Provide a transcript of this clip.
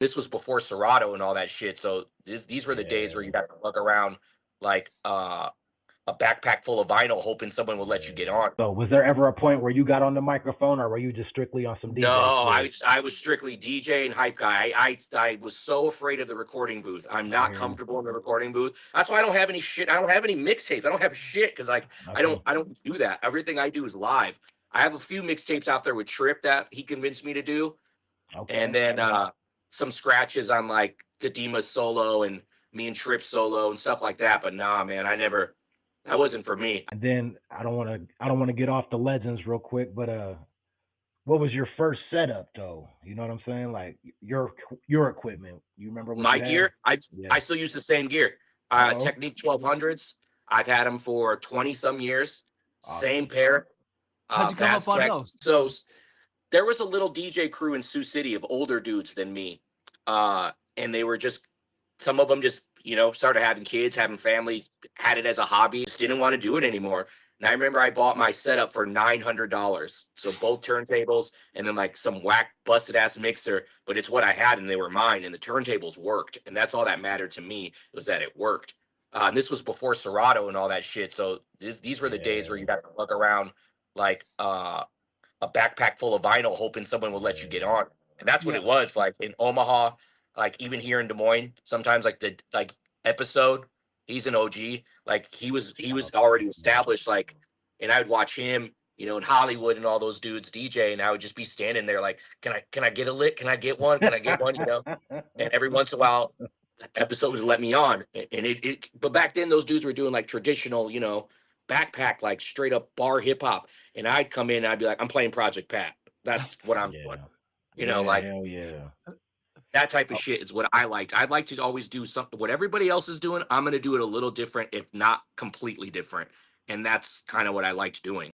This was before Serato and all that shit. So these were the days where Yeah, you got to lug around like a backpack full of vinyl, hoping someone would let you get yeah. on. So was there ever a point where you got on the microphone, or were you just strictly on some No, DJ shit? I was strictly DJ and hype guy. I was so afraid of the recording booth. I'm I not hear you. comfortable in the recording booth. That's why I don't have any shit. I don't have any mixtapes. I don't have shit because like I see. I don't do that. Everything I do is live. I have a few mixtapes out there with Trip that he convinced me to do, and Okay. then some scratches on like Kadima's solo and me and Trip solo and stuff like that. But nah, man, I never. That wasn't for me. And then I don't want to get off the legends real quick, but what was your first setup though? You know what I'm saying? Like your equipment. You remember what My you had? gear, Yeah. I still use the same gear. Uh-oh. Technique 1200s. I've had them for 20 some years. Same Awesome. pair. How'd you come up Bass on Techs. those? So there was a little DJ crew in Sioux City of older dudes than me, and they were just some of them just started having kids, having families, had it as a hobby, just didn't want to do it anymore. And I remember I bought my setup for $900, so both turntables and then like some whack busted ass mixer, but it's what I had and they were mine, and the turntables worked, and that's all that mattered to me was that it worked. And this was before Serato and all that shit, so these were the days where Yeah. you got to look around like a backpack full of vinyl, hoping someone would let you get Yeah. on. And that's what Yeah. it was like in Omaha, like even here in Des Moines. Sometimes like the episode, he's an OG. Like he was already established. Like, and I would watch him, in Hollywood and all those dudes DJ, and I would just be standing there like, can I get a lick? Can I get one? Can I get one? And every once in a while, episode would let me on, and it. But back then, those dudes were doing like traditional, backpack, like straight up bar hip hop, and I'd come in and I'd be like, I'm playing Project Pat. That's what I'm doing. Yeah. Yeah, Like hell yeah. that type of Oh, shit is what I liked. I'd like to always do something. What everybody else is doing, I'm going to do it a little different, if not completely different. And that's kind of what I liked doing.